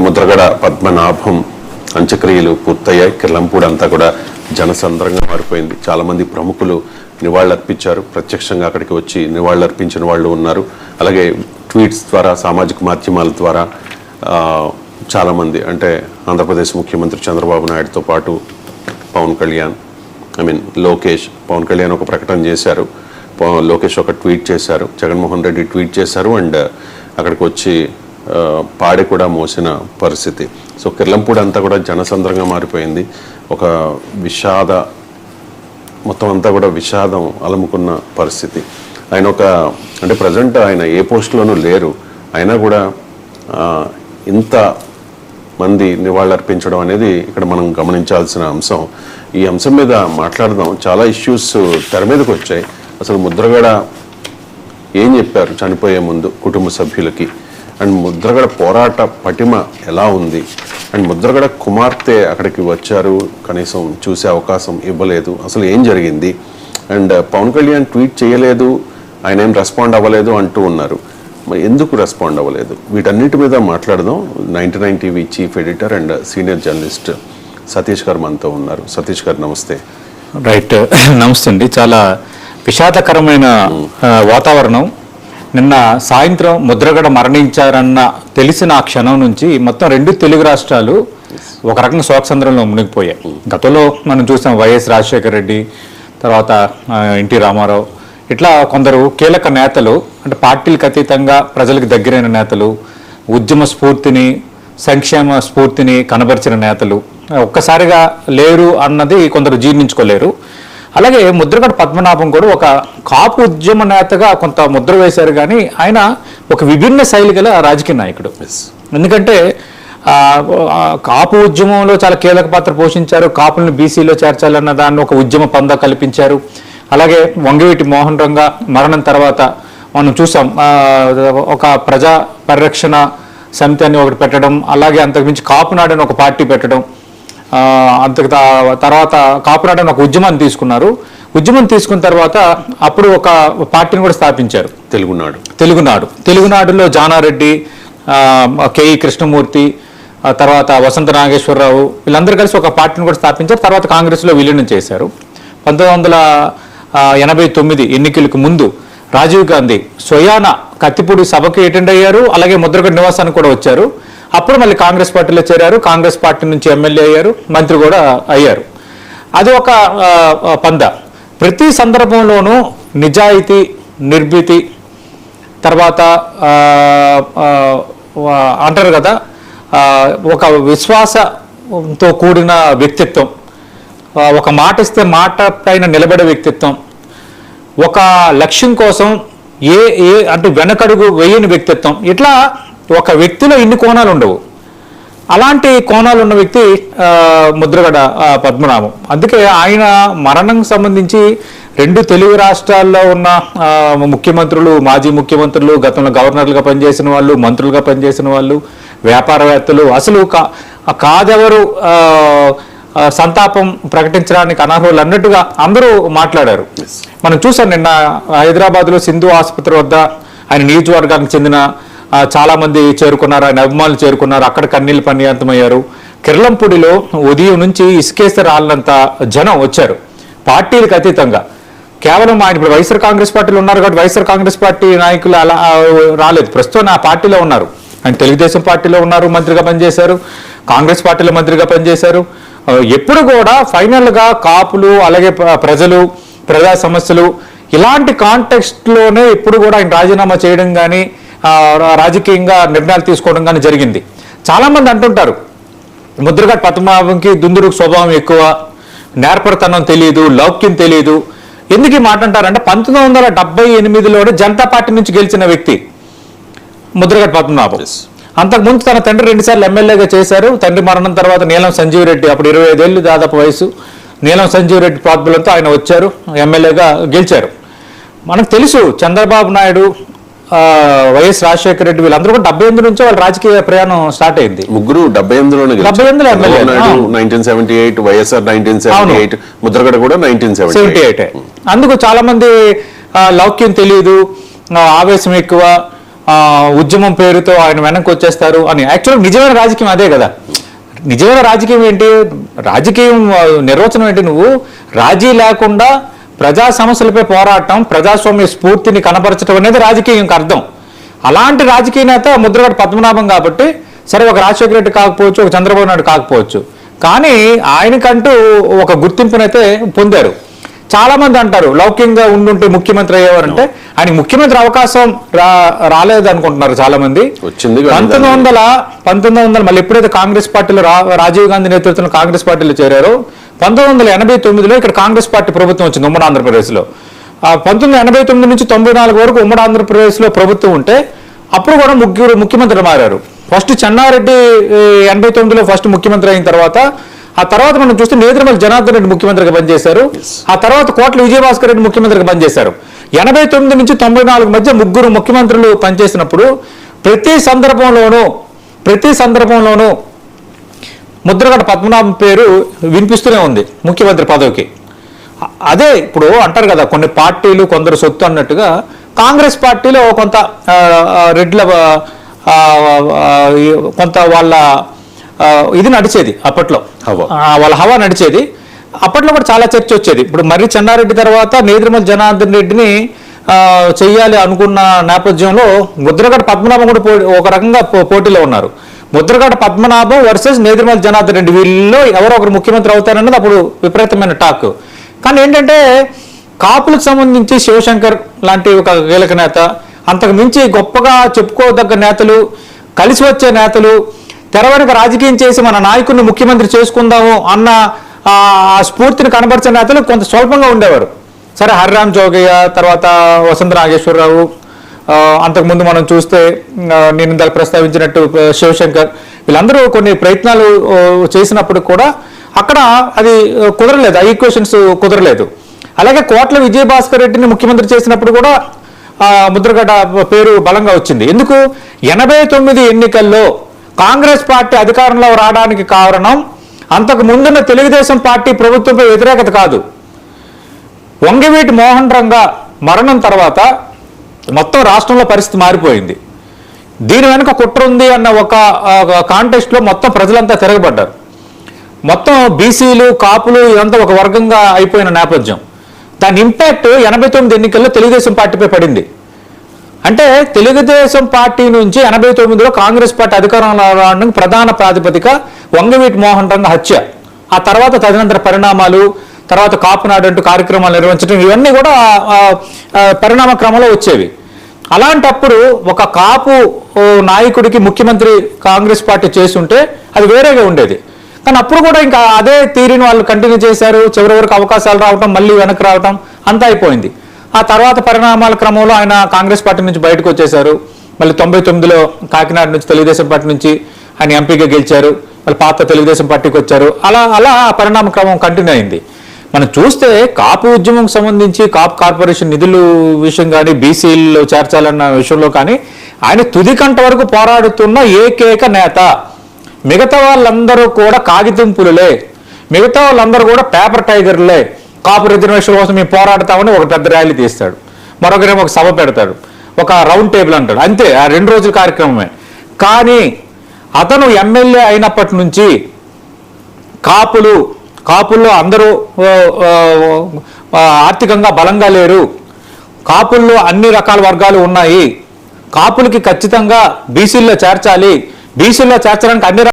ముద్రగడ పద్మనాభం అంత్యక్రియలు పూర్తయ్యాయి. కిర్లంపూడి అంతా కూడా జనసంద్రంగా మారిపోయింది. చాలామంది ప్రముఖులు నివాళులర్పించారు. ప్రత్యక్షంగా అక్కడికి వచ్చి నివాళులర్పించిన వాళ్ళు ఉన్నారు. అలాగే ట్వీట్స్ ద్వారా, సామాజిక మాధ్యమాల ద్వారా చాలామంది, అంటే ఆంధ్రప్రదేశ్ ముఖ్యమంత్రి చంద్రబాబు నాయుడుతో పాటు పవన్ కళ్యాణ్, లోకేష్, పవన్ కళ్యాణ్ ఒక ప్రకటన చేశారు, లోకేష్ ఒక ట్వీట్ చేశారు, జగన్మోహన్ రెడ్డి ట్వీట్ చేశారు, అండ్ అక్కడికి వచ్చి పాడి కూడా మోసిన పరిస్థితి. సో కిర్లంపూడి అంతా కూడా జనసంద్రంగా మారిపోయింది. ఒక మొత్తం అంతా కూడా విషాదం అలముకున్న పరిస్థితి. ఆయన అంటే ప్రజెంట్ ఆయన ఏ పోస్టులోనూ లేరు, అయినా కూడా ఇంత మంది నివాళులర్పించడం అనేది ఇక్కడ మనం గమనించాల్సిన అంశం. ఈ అంశం మీద మాట్లాడదాం. చాలా ఇష్యూస్ తెర మీదకి వచ్చాయి. అసలు ముద్రగడ ఏం చెప్పారు చనిపోయే ముందు కుటుంబ సభ్యులకి, అండ్ ముద్రగడ పోరాట పటిమ ఎలా ఉంది, అండ్ ముద్రగడ కుమార్తె అక్కడికి వచ్చారు, కనీసం చూసే అవకాశం ఇవ్వలేదు, అసలు ఏం జరిగింది, అండ్ పవన్ కళ్యాణ్ ట్వీట్ చేయలేదు, ఆయన ఏం రెస్పాండ్ అవ్వలేదు అంటూ ఉన్నారు. మరి ఎందుకు రెస్పాండ్ అవ్వలేదు? వీటన్నిటి మీద మాట్లాడదాం. 99 TV chief editor and senior journalist Satish గారు మనతో ఉన్నారు. సతీష్ గారు నమస్తే. రైట్, నమస్తే అండి. చాలా విషాదకరమైన వాతావరణం. నిన్న సాయంత్రం ముద్రగడ మరణించారన్న తెలిసిన ఆ క్షణం నుంచి మొత్తం 2 తెలుగు రాష్ట్రాలు ఒక రకంగా శోకసంద్రంలో మునిగిపోయాయి. గతంలో మనం చూసాం వైఎస్ రాజశేఖర రెడ్డి, తర్వాత ఎన్టీ రామారావు, ఇట్లా కొందరు కీలక నేతలు, అంటే పార్టీలకు అతీతంగా ప్రజలకు దగ్గరైన నేతలు, ఉద్యమ స్ఫూర్తిని, సంక్షేమ స్ఫూర్తిని కనబరిచిన నేతలు ఒక్కసారిగా లేరు అన్నది కొందరు జీర్ణించుకోలేరు. అలాగే ముద్రగడ పద్మనాభం కూడా ఒక కాపు ఉద్యమ నేతగా కొంత ముద్ర వేశారు, కానీ ఆయన ఒక విభిన్న శైలి గల రాజకీయ నాయకుడు. ఎందుకంటే కాపు ఉద్యమంలో చాలా కీలక పాత్ర పోషించారు. కాపులను బీసీలో చేర్చాలన్న దాన్ని ఒక ఉద్యమ పందా కల్పించారు. అలాగే వంగవీటి మోహన్ రంగా మరణం తర్వాత మనం చూసాం, ఒక ప్రజా పరిరక్షణ సమితి అని ఒకటి పెట్టడం, అలాగే అంతకుమించి కాపునాడు అని ఒక పార్టీ పెట్టడం, తర్వాత కాపునాడు అని ఒక ఉద్యమాన్ని తీసుకున్నారు. ఉద్యమం తీసుకున్న తర్వాత అప్పుడు ఒక పార్టీని కూడా స్థాపించారు, తెలుగునాడులో జానారెడ్డి, కేఈ కృష్ణమూర్తి, తర్వాత వసంత నాగేశ్వరరావు, వీళ్ళందరూ కలిసి ఒక పార్టీని కూడా స్థాపించారు. తర్వాత కాంగ్రెస్లో విలీనం చేశారు. 1989 ఎన్నికలకు ముందు రాజీవ్ గాంధీ స్వయాన కత్తిపూడి సభకి అటెండ్ అయ్యారు. అలాగే ముద్రగడ నివాసానికి కూడా వచ్చారు. అప్పుడు మళ్ళీ కాంగ్రెస్ పార్టీలో చేరారు. కాంగ్రెస్ పార్టీ నుంచి ఎమ్మెల్యే అయ్యారు, మంత్రి కూడా అయ్యారు. అది ఒక పంద. ప్రతి సందర్భంలోనూ నిజాయితీ, నిర్భీతి, తర్వాత అంటారు కదా, ఒక విశ్వాసంతో కూడిన వ్యక్తిత్వం, ఒక మాట ఇస్తే మాట పైన నిలబడే వ్యక్తిత్వం, ఒక లక్ష్యం కోసం అంటే వెనకడుగు వేయని వ్యక్తిత్వం, ఇట్లా ఒక వ్యక్తిలో ఇన్ని కోణాలు ఉండవు. అలాంటి కోణాలు ఉన్న వ్యక్తి ముద్రగడ పద్మనాభం. అందుకే ఆయన మరణం సంబంధించి 2 తెలుగు రాష్ట్రాల్లో ఉన్న ముఖ్యమంత్రులు, మాజీ ముఖ్యమంత్రులు, గతంలో గవర్నర్లుగా పనిచేసిన వాళ్ళు, మంత్రులుగా పనిచేసిన వాళ్ళు, వ్యాపారవేత్తలు, అసలు కాదెవరు సంతాపం ప్రకటించడానికి అనర్హులు అన్నట్టుగా అందరూ మాట్లాడారు. మనం చూసాం నిన్న హైదరాబాద్లో సింధు ఆసుపత్రి వద్ద ఆయన నియోజకవర్గానికి చెందిన చాలా మంది చేరుకున్నారు, ఆయన అభిమానులు చేరుకున్నారు, అక్కడ కన్నీళ్ళు పర్యంతమయ్యారు. కిర్లంపూడిలో ఉదయం నుంచి ఇసుకేస్తే రాళ్ళంత జనం వచ్చారు, పార్టీలకు అతీతంగా. కేవలం ఆయన ఇప్పుడు వైఎస్ఆర్ కాంగ్రెస్ పార్టీలో ఉన్నారు కాబట్టి వైఎస్ఆర్ కాంగ్రెస్ పార్టీ నాయకులు అలా రాలేదు. ప్రస్తుతం ఆ పార్టీలో ఉన్నారు. ఆయన తెలుగుదేశం పార్టీలో ఉన్నారు, మంత్రిగా పనిచేశారు, కాంగ్రెస్ పార్టీలో మంత్రిగా పనిచేశారు. ఎప్పుడు కూడా ఫైనల్గా కాపులు, అలాగే ప్రజలు, ప్రజా సమస్యలు, ఇలాంటి కాంటెక్స్ట్లోనే ఎప్పుడు కూడా ఆయన రాజీనామా చేయడం కానీ రాజకీయంగా నిర్ణయాలు తీసుకోవడం కానీ జరిగింది. చాలామంది అంటుంటారు ముద్రగడ పద్మనాభంకి దుందుడుకు స్వభావం ఎక్కువ, నేర్పరితనం తెలియదు, లౌక్యం తెలియదు. ఎందుకు ఈ మాట అంటారంటే 1978లోనే జనతా పార్టీ నుంచి గెలిచిన వ్యక్తి ముద్రగడ పద్మనాభం. అంతకుముందు తన తండ్రి 2 సార్లు ఎమ్మెల్యేగా చేశారు. తండ్రి మరణం తర్వాత నీలం సంజీవ్ రెడ్డి, అప్పుడు 25 ఏళ్ళు దాదాపు వయసు, నీలం సంజీవ్ రెడ్డి ప్రాతిపదికతో ఆయన వచ్చారు, ఎమ్మెల్యేగా గెలిచారు. మనకు తెలుసు చంద్రబాబు నాయుడు, వైఎస్ రాజశేఖర రెడ్డి వీళ్ళందరూ కూడా 78 నుంచే వాళ్ళ రాజకీయ ప్రయాణం స్టార్ట్ అయింది. ముగ్గురు 78 ఎమ్మెల్యే, 1978 వైఎస్ఆర్, 1978 ముద్రగడ కూడా 1978. అందుకు చాలా మంది లౌక్యం తెలియదు, ఆవేశం ఎక్కువ, ఉద్యమం పేరుతో ఆయన వెనక్కి వచ్చేస్తారు అని. యాక్చువల్గా నిజమైన రాజకీయం అదే కదా. నిజమైన రాజకీయం ఏంటి? రాజకీయం నిర్వచనం ఏంటి? నువ్వు రాజీ లేకుండా ప్రజా సమస్యలపై పోరాటం, ప్రజాస్వామ్య స్ఫూర్తిని కనపరచడం అనేది రాజకీయంకి అర్థం. అలాంటి రాజకీయ నేత ముద్రగడ పద్మనాభం కాబట్టి, సరే ఒక రాజశేఖర రెడ్డి కాకపోవచ్చు, ఒక చంద్రబాబు నాయుడు కాకపోవచ్చు, కానీ ఆయనకంటూ ఒక గుర్తింపునైతే పొందారు. చాలా మంది అంటారు లౌకికంగా ఉండుంటే ముఖ్యమంత్రి అయ్యేవారంటే, ఆయన ముఖ్యమంత్రి అవకాశం రాలేదు అనుకుంటున్నారు చాలా మంది. 1900 మళ్ళీ ఎప్పుడైతే కాంగ్రెస్ పార్టీలో రాజీవ్ గాంధీ నేతృత్వంలో కాంగ్రెస్ పార్టీలో చేరారో 1989లో ఇక్కడ కాంగ్రెస్ పార్టీ ప్రభుత్వం వచ్చింది ఉమ్మడి ఆంధ్రప్రదేశ్లో. 1989 నుంచి 94 వరకు ఉమ్మడి ఆంధ్రప్రదేశ్లో ప్రభుత్వం ఉంటే అప్పుడు కూడా ముగ్గురు ముఖ్యమంత్రులు మారారు. ఫస్ట్ చెన్నారెడ్డి 89లో ఫస్ట్ ముఖ్యమంత్రి అయిన తర్వాత, ఆ తర్వాత మనం చూస్తే నేదురుమల్లి జనార్దన్ రెడ్డి ముఖ్యమంత్రిగా పనిచేశారు. ఆ తర్వాత కోట్ల విజయభాస్కర్ రెడ్డి ముఖ్యమంత్రిగా పనిచేశారు. 89 నుంచి 94 మధ్య ముగ్గురు ముఖ్యమంత్రులు పనిచేసినప్పుడు ప్రతి సందర్భంలోనూ ముద్రగడ పద్మనాభం పేరు వినిపిస్తూనే ఉంది ముఖ్యమంత్రి పదవికి. అదే ఇప్పుడు అంటారు కదా, కొన్ని పార్టీలు కొందరు సొత్తు అన్నట్టుగా కాంగ్రెస్ పార్టీలో కొంత రెడ్ల కొంత వాళ్ళ ఇది నడిచేది అప్పట్లో, వాళ్ళ హవా నడిచేది. అప్పట్లో కూడా చాలా చర్చ వచ్చేది. ఇప్పుడు మర్రి చెన్నారెడ్డి తర్వాత నేదురుమల్లి జనార్దన్ రెడ్డిని చెయ్యాలి అనుకున్న నేపథ్యంలో ముద్రగడ పద్మనాభం కూడా ఒక రకంగా పోటీలో ఉన్నారు. ముద్రగడ పద్మనాభం వర్సెస్ నేదురుమల్లి జనార్దన్ రెడ్డి, వీళ్ళలో ఎవరో ఒకరు ముఖ్యమంత్రి అవుతారన్నది అప్పుడు విపరీతమైన టాక్. కానీ ఏంటంటే కాపులకు సంబంధించి శివశంకర్ లాంటి ఒక కీలక నేత, అంతకు మించి గొప్పగా చెప్పుకోదగ్గ నేతలు, కలిసి వచ్చే నేతలు, తెర వెనుక రాజకీయం చేసి మన నాయకుడిని ముఖ్యమంత్రి చేసుకుందాము అన్న ఆ స్ఫూర్తిని కనబరిచే నేతలు కొంత స్వల్పంగా ఉండేవారు. సరే హరిరామ్ జోగయ్య, తర్వాత వసంత నాగేశ్వరరావు, అంతకుముందు మనం చూస్తే నేను ఇందాక ప్రస్తావించినట్టు శివశంకర్, వీళ్ళందరూ కొన్ని ప్రయత్నాలు చేసినప్పుడు కూడా అక్కడ అది కుదరలేదు, ఆ ఈక్వేషన్స్ కుదరలేదు. అలాగే కోట్ల విజయభాస్కర్ రెడ్డిని ముఖ్యమంత్రి చేసినప్పుడు కూడా ముద్రగడ పేరు బలంగా వచ్చింది. ఎందుకు? 89 ఎన్నికల్లో కాంగ్రెస్ పార్టీ అధికారంలో రావడానికి కారణం అంతకు ముందున్న తెలుగుదేశం పార్టీ ప్రభుత్వంపై వ్యతిరేకత కాదు. వంగవీటి మోహన్ రంగా మరణం తర్వాత మొత్తం రాష్ట్రంలో పరిస్థితి మారిపోయింది. దీని వెనుక కుట్ర ఉంది అన్న ఒక కాంటెస్ట్లో మొత్తం ప్రజలంతా తిరగబడ్డారు. మొత్తం బీసీలు, కాపులు ఇదంతా ఒక వర్గంగా అయిపోయిన నేపథ్యం. దాని ఇంపాక్ట్ 89 ఎన్నికల్లో తెలుగుదేశం పార్టీపై పడింది. అంటే తెలుగుదేశం పార్టీ నుంచి 89లో కాంగ్రెస్ పార్టీ అధికారంలో రావడానికి ప్రధాన ప్రాతిపదిక వంగవీటి మోహన్ రంగ హత్య. ఆ తర్వాత తదనంతర పరిణామాలు, తర్వాత కాపునాడు అంటూ కార్యక్రమాలు నిర్వహించడం, ఇవన్నీ కూడా పరిణామ క్రమంలో వచ్చేవి. అలాంటప్పుడు ఒక కాపు నాయకుడికి ముఖ్యమంత్రి కాంగ్రెస్ పార్టీ చేస్తుంటే అది వేరేగా ఉండేది. కానీ అప్పుడు కూడా ఇంకా అదే థీరీని వాళ్ళు కంటిన్యూ చేశారు. చివరి వరకు అవకాశాలు రావటం, మళ్ళీ వెనక్కి రావటం అంతా అయిపోయింది. ఆ తర్వాత పరిణామాల క్రమంలో ఆయన కాంగ్రెస్ పార్టీ నుంచి బయటకు వచ్చేశారు. మళ్ళీ 99లో కాకినాడ నుంచి తెలుగుదేశం పార్టీ నుంచి ఆయన ఎంపీగా గెలిచారు. మళ్ళీ పాత తెలుగుదేశం పార్టీకి వచ్చారు. అలా అలా పరిణామ క్రమం కంటిన్యూ అయింది. మనం చూస్తే కాపు ఉద్యమం సంబంధించి కాపు కార్పొరేషన్ నిధులు విషయం కానీ, బీసీల్లో చేర్చాలన్న విషయంలో కానీ ఆయన తుది కంట వరకు పోరాడుతున్న ఏకైక నేత. మిగతా వాళ్ళందరూ కూడా కాగితం పులులే, మిగతా వాళ్ళందరూ కూడా పేపర్ టైగర్లే. కాపు రిజర్వేషన్ కోసం మేము పోరాడతామని ఒక పెద్ద ర్యాలీ తీస్తాడు, మరొకరేమో ఒక సభ పెడతాడు, ఒక రౌండ్ టేబుల్ అంటాడు, అంతే. ఆ 2 రోజుల కార్యక్రమమే. కానీ అతను ఎమ్మెల్యే అయినప్పటి నుంచి కాపుల్లో అందరూ ఆర్థికంగా బలంగా లేరు, కాపుల్లో అన్ని రకాల వర్గాలు ఉన్నాయి, కాపులకి ఖచ్చితంగా బీసీల్లో చేర్చాలి, బీసీల్లో చేర్చడానికి అన్ని